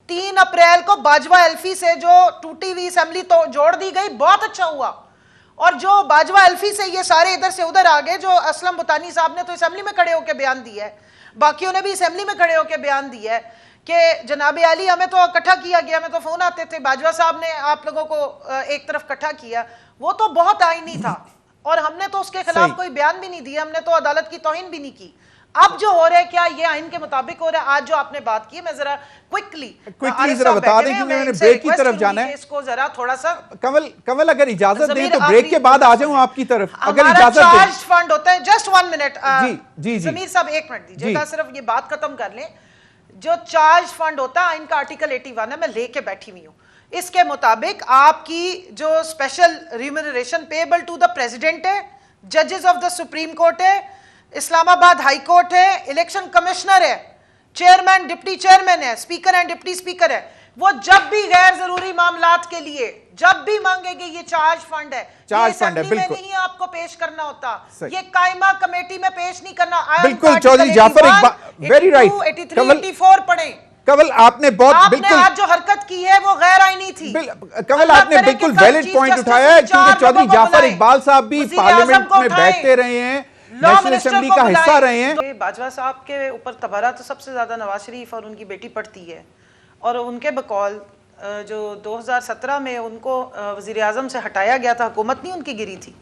3 अप्रैल को बाजवा एल्फी से जो टूटी हुई असेंबली तो जोड़ दी गई, बहुत अच्छा हुआ। और जो बाजवा एल्फी से ये सारे इधर से उधर आ गए, जो असलम बुतानी साहब ने तो असेंबली में खड़े होकर बयान दिया है, बाकियों ने भी असेंबली में खड़े होकर बयान दिया है कि जनाब आली हमें तो इकट्ठा किया गया, हमें तो फोन आते थे, बाजवा साहब ने आप लोगों को एक तरफ इकट्ठा किया, वो तो बहुत आईनी था और हमने तो उसके खिलाफ कोई बयान भी नहीं दिया, हमने तो अदालत की तौहीन भी नहीं की। अब जो हो रहा है क्या ये आइन के मुताबिक हो रहा है? आज जो आपने बात की, मैं जरा क्विकली जरा बता दें कि मैंने ब्रेक की तरफ जाना है, इसको जरा थोड़ा सा कमल अगर इजाजत दें तो ब्रेक के बाद आ जाऊं आपकी तरफ, अगर इजाजत दें। चार्ज फंड होता है, जस्ट 1 मिनट जी जमीर साहब 1 मिनट दीजिएगा, सिर्फ ये बात खत्म कर लें। जो चार्ज फंड होता है, इनका आर्टिकल 81 है, मैं लेके बैठी हुई हूँ, इसके मुताबिक आपकी जो special remuneration payable to the president है, जजेस ऑफ द सुप्रीम कोर्ट है, इस्लामाबाद हाई कोर्ट है, इलेक्शन कमिश्नर है, चेयरमैन डिप्टी चेयरमैन है, स्पीकर एंड डिप्टी स्पीकर है, वो जब भी गैर जरूरी मामलात के लिए जब भी मांगेंगे, ये चार्ज फंड है, चार्ज फंड है, बिल्कुल नहीं आपको पेश करना होता, ये कायमा कमेटी में पेश नहीं करना। बिल्कुल चौधरी जाफर वेरी राइट, 83-84 पढ़े। कमल आपने बहुत बिल्कुल आज जो हरकत की है वो गैर आईनी थी। कमल आपने बिल्कुल वैलिड पॉइंट उठाया है, क्योंकि चौधरी जाफर इकबाल साहब भी पार्लियामेंट में बैठते रहे हैं, नेशनल असेंबली का हिस्सा रहे हैं। बाजवा साहब के ऊपर तबारा तो सबसे ज्यादा नवाज शरीफ और उनकी बेटी पड़ती है, और उनके बकौल जो 2017 में उनको वजीर आजम से हटाया गया था, हुकूमत नहीं उनकी गिरी थी,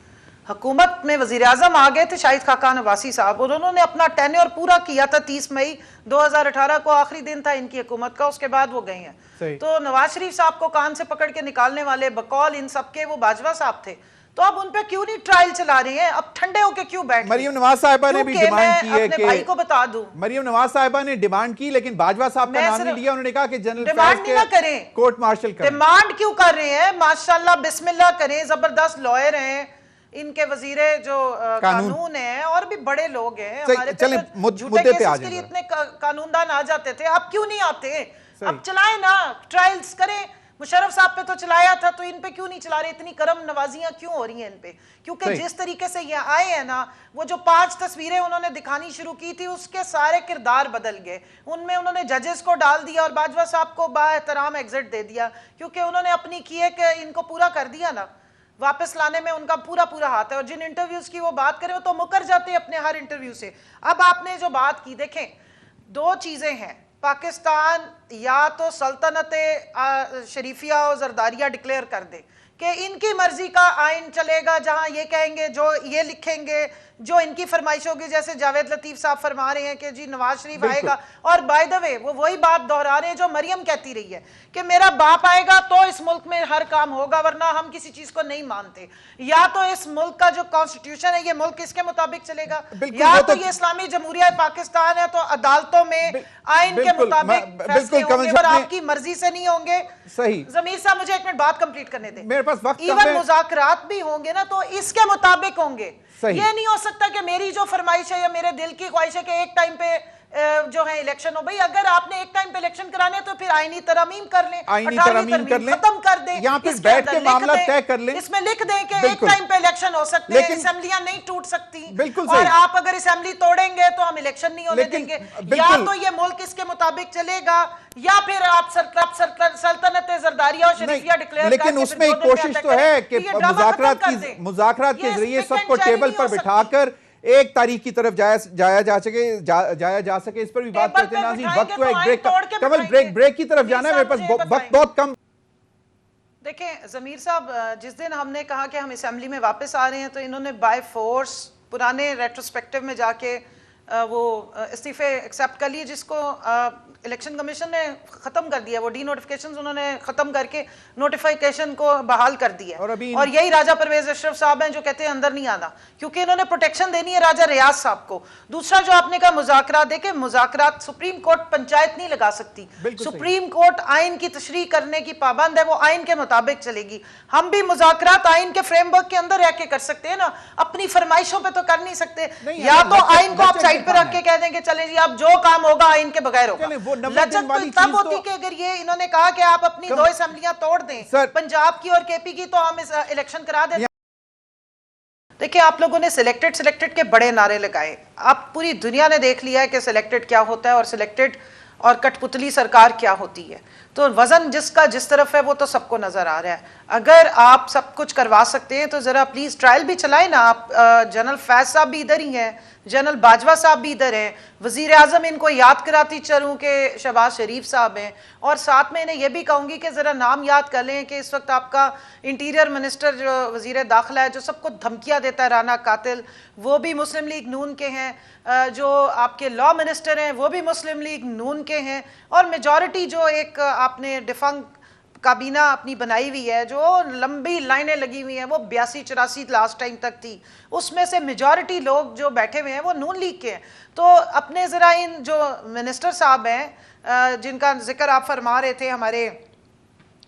हुकूमत में वजीर आजम आ गए थे शाहिद खाकान अब्बासी साहब, और उन्होंने अपना टेन्योर पूरा किया था। 30 मई 2018 को आखिरी दिन था इनकी हुकूमत का, उसके बाद वो गए हैं। तो नवाज शरीफ साहब को कान से पकड़ के निकालने वाले बकौल इन सबके वो बाजवा साहब थे, तो अब उन पे क्यों नहीं ट्रायल चला रहे हैं? अब ठंडे होके क्यों बैठ? मरीम नवाज साहिबा ने भी डिमांड की है कि भाई को बता दूं, मरीम नवाज साहिबा ने डिमांड की, लेकिन बाजवा साहब का नाम नहीं लिया। उन्होंने कहा कि जनरल डिमांड नहीं ना करें, कोर्ट मार्शल करें। डिमांड क्यों कर रहे हैं? माशाल्लाह बिस्मिल्लाह करें, जबरदस्त लॉयर हैं इनके, वजीरे जो कानून है, और भी बड़े लोग हैं हमारे। चलें मुद्दे पे आ जाएं। इतने कानूनदान आ जाते थे, अब क्यों नहीं आते? अब चलाएं ना, ट्रायल्स करें। मुशर्रफ साहब पे तो चलाया था, तो इन पे क्यों नहीं चला रहे? इतनी करम नवाजियां क्यों हो रही हैं इन पे? क्योंकि जिस तरीके से ये आए हैं ना, वो जो 5 तस्वीरें उन्होंने दिखानी शुरू की थी, उसके सारे किरदार बदल गए। उनमें उन्होंने जजेस को डाल दिया और बाजवा साहब को बाएहतराम एग्जिट दे दिया, क्योंकि उन्होंने अपनी किए कि इनको पूरा कर दिया ना, वापस लाने में उनका पूरा हाथ है। और जिन इंटरव्यूज की वो बात करें, वो तो मुकर जाते हैं अपने हर इंटरव्यू से। अब आपने जो बात की, देखें 2 चीजें हैं, पाकिस्तान या तो सल्तनत शरीफिया और जरदारिया डिक्लेयर कर दे कि इनकी मर्जी का आइन चलेगा, जहां ये कहेंगे, जो ये लिखेंगे, जो इनकी फरमाइश होगी, जैसे जावेद लतीफ साहब फरमा रहे हैं कि जी नवाज शरीफ आएगा। और बाय द वे वो वही बात दोहरा रहे हैं जो मरियम कहती रही है कि मेरा बाप आएगा तो इस मुल्क में हर काम होगा, वरना हम किसी चीज को नहीं मानते। या तो इस मुल्क का जो कॉन्स्टिट्यूशन है, ये मुल्क इसके मुताबिक चलेगा, या तो ये इस्लामी जमहूरिया पाकिस्तान है, तो अदालतों में आइन के मुताबिक फैसले होंगे और आपकी मर्जी से नहीं होंगे। सही। जमीर साहब मुझे 1 मिनट बात कंप्लीट करने दें। मेरे पास वक्त इवन मुज़ाकरात भी होंगे ना, तो इसके मुताबिक होंगे। ये नहीं हो सकता कि मेरी जो फरमाइश है या मेरे दिल की ख्वाहिश है कि एक टाइम पे जो है इलेक्शन हो। भाई अगर आपने एक टाइम पे इलेक्शन कराने तो फिर आईनी तरमीम कर लें, खत्म कर दें, यहाँ पे बैठ के मामला तय कर लें, इसमें लिख दें कि एक टाइम पे इलेक्शन हो सकते हैं, असेंबलियां नहीं टूट सकती। बिल्कुल और आप अगर असेंबली तोड़ेंगे तो हम इलेक्शन नहीं होने देंगे। या तो ये मुल्क इसके मुताबिक चलेगा, या फिर आप सल्तनत जरदारिया और शरीफिया डिक्लेयर। लेकिन उसमें एक कोशिश तो है कि मुज़ाकरात के जरिए सबको टेबल पर बिठाकर एक तारीख की तरफ जाया जा सके, इस पर भी बात करते हैं। नाज़रीन वक्त है एक ब्रेक का, कमल ब्रेक की तरफ जाना है, मेरे पास वक्त बहुत कम। देखें ज़मीर साहब, जिस दिन हमने कहा कि हम असेंबली में वापस आ रहे हैं, तो इन्होंने बाय फोर्स पुराने रेट्रोस्पेक्टिव में जाके वो इस्तीफे एक्सेप्ट कर लिए, जिसको इलेक्शन कमीशन ने खत्म कर दिया। वो डी नोटिफिकेशन उन्होंने खत्म करके नोटिफिकेशन को बहाल कर दिया। और यही राजा परवेज अशरफ साहब हैं जो कहते हैं अंदर नहीं आना, क्योंकि इन्होंने प्रोटेक्शन देनी है राजा रियाज साहब को। दूसरा जो आपने कहा मुज़ाकरात, देखे मुज़ाकरात सुप्रीम कोर्ट पंचायत नहीं लगा सकती, सुप्रीम कोर्ट आइन की तशरीह करने की पाबंद है, वो आइन के मुताबिक चलेगी। हम भी मुज़ाकरात आइन के फ्रेमवर्क के अंदर रह के कर सकते हैं ना, अपनी फरमाइशों पे तो कर नहीं सकते। या तो आइन को आप साइड पे रख के कह देंगे चले जी आप जो काम होगा आइन के बगैर होगा। लचक तो तब होती कि अगर ये इन्होंने कहा कि आप अपनी 2 असेंबलियां तोड़ दें, पंजाब की और केपी की, तो हम इलेक्शन करा दें। देखिए आप लोगों ने सिलेक्टेड के बड़े नारे लगाए, आप पूरी दुनिया ने देख लिया है कि सिलेक्टेड क्या होता है और सिलेक्टेड और कठपुतली सरकार क्या होती है। तो वजन जिसका जिस तरफ है वो तो सबको नजर आ रहा है। अगर आप सब कुछ करवा सकते हैं तो जरा प्लीज ट्रायल भी चलाएं ना आप। जनरल फैज साहब भी इधर ही हैं, जनरल बाजवा साहब भी इधर हैं, वजीर आजम इनको याद कराती चलूं कि शहबाज शरीफ साहब हैं, और साथ में इन्हें यह भी कहूंगी कि जरा नाम याद कर लें कि इस वक्त आपका इंटीरियर मिनिस्टर जो वजीर दाखिला है, जो सबको धमकियां देता है, राना कातिल, वो भी मुस्लिम लीग नून के हैं। जो आपके लॉ मिनिस्टर हैं वो भी मुस्लिम लीग नून के हैं, और मेजॉरिटी जो एक आपने डिफंक्ट काबीना अपनी बनाई हुई है, जो लंबी लाइनें लगी हुई हैं, वो 82-84 लास्ट टाइम तक थी, उसमें से मेजॉरिटी लोग जो बैठे हुए हैं वो नून लीग के हैं। तो अपने ज़रा इन जो मिनिस्टर साहब हैं जिनका जिक्र आप फरमा रहे थे, हमारे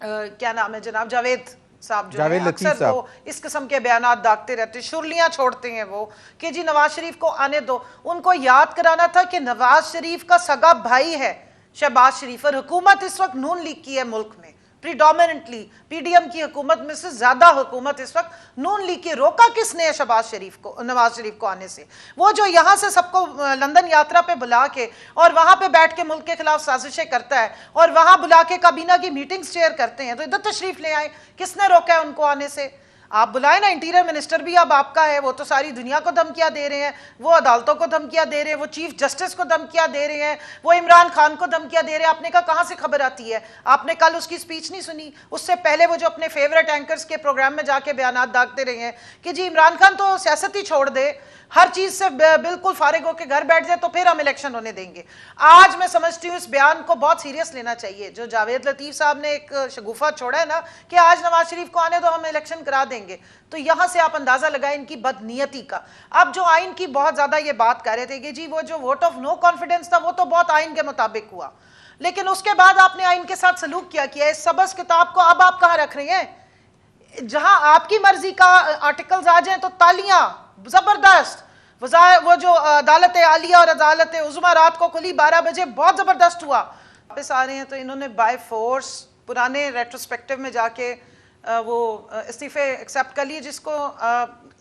क्या नाम है जनाब, जावेद साहब, जो है अक्सर वो इस किस्म के बयानात दागते रहते, शुरलियां छोड़ते हैं वो कि जी नवाज शरीफ को आने दो। उनको याद कराना था कि नवाज शरीफ का सगा भाई है शहबाज शरीफ, और हुकूमत इस वक्त नून लीग की है मुल्क में, प्रीडोमिनेंटली पीडीएम की हुकूमत में से ज्यादा हुकूमत इस वक्त नून लीग की। रोका किसने है शहबाज शरीफ को, नवाज शरीफ को आने से? वो जो यहाँ से सबको लंदन यात्रा पे बुला के और वहां पे बैठ के मुल्क के खिलाफ साजिशें करता है और वहां बुला के काबीना की मीटिंग्स चेयर करते हैं, तो इधर तशरीफ ले आए। किसने रोका है उनको आने से? आप बुलाए ना, इंटीरियर मिनिस्टर भी अब आपका है, वो तो सारी दुनिया को धमकियां दे रहे हैं, वो अदालतों को धमकियां दे रहे हैं, वो चीफ जस्टिस को धमकियां दे रहे हैं, वो इमरान खान को धमकियां दे रहे हैं। आपने कहा कहां से खबर आती है? आपने कल उसकी स्पीच नहीं सुनी? उससे पहले वो जो अपने फेवरेट एंकर्स के प्रोग्राम में जाके बयानात दागते रहे हैं कि जी इमरान खान तो सियासत ही छोड़ दे, हर चीज से बिल्कुल फारिग होकर घर बैठ जाए तो फिर हम इलेक्शन होने देंगे। आज मैं समझती हूँ इस बयान को बहुत सीरियस लेना चाहिए। जो जावेद लतीफ साहब ने एक शगुफा छोड़ा है ना कि आज नवाज शरीफ को आने दो, हम इलेक्शन करा देंगे, तो यहां से आप अंदाजा लगाएं इनकी बदनीयती का। अब जो आइन की बहुत ज्यादा ये बात कर रहे थे कि जी वो जो वोट ऑफ नो कॉन्फिडेंस था वो तो बहुत आइन के मुताबिक हुआ, लेकिन उसके बाद आपने आइन के साथ सलूक क्या किया? इस सबस किताब को अब आप कहां रख रहे हैं? जहां आपकी मर्जी का आर्टिकल्स आ जाए तो तालियां जबरदस्त। वो जो अदालत आलिया और अदालत उज़्मा रात को खुली 12 बजे, बहुत जबरदस्त हुआ। वापस आ रहे हैं तो इन्होंने बाय फोर्स पुराने रेट्रोस्पेक्टिव में जाके वो इस्तीफे एक्सेप्ट कर लिए, जिसको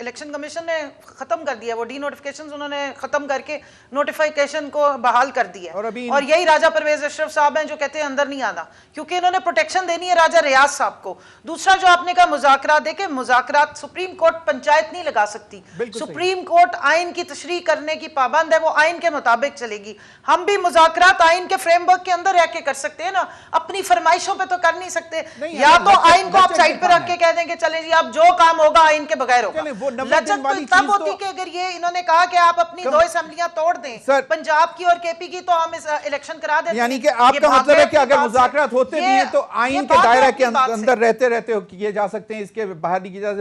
इलेक्शन कमीशन ने खत्म कर दिया। वो डी नोटिफिकेशंस उन्होंने खत्म करके नोटिफिकेशन को बहाल कर दिया। और यही राजा परवेज अशरफ साहब हैं जो कहते हैं अंदर नहीं आना, क्योंकि इन्होंने प्रोटेक्शन देनी है राजा रियाज साहब को। दूसरा जो आपने कहा मुज़ाकरात, देखे मुज़ाकरात सुप्रीम कोर्ट पंचायत नहीं लगा सकती, सुप्रीम कोर्ट आइन की तशरीह करने की पाबंद है, वो आइन के मुताबिक चलेगी। हम भी मुज़ाकरात आइन के फ्रेमवर्क के अंदर रह के कर सकते हैं ना, अपनी फरमाइशों पे तो कर नहीं सकते। या तो आइन को आप साइड पे रख के कह देंगे चलें जी अब जो काम होगा आइन के बगैर होगा। लचक तो तब होती कि अगर ये इन्होंने कहा कि आप अपनी 2 असेंबलियां तोड़ दें, पंजाब की और केपी की, तो हम इस इलेक्शन करा देते। यानी कि आपका मतलब है कि अगर मुज़ाकरात होते नहीं है तो आइन के दायरे के अंदर रहते रहते किए जा सकते हैं, इसके बाहर नहीं किया जा सकता।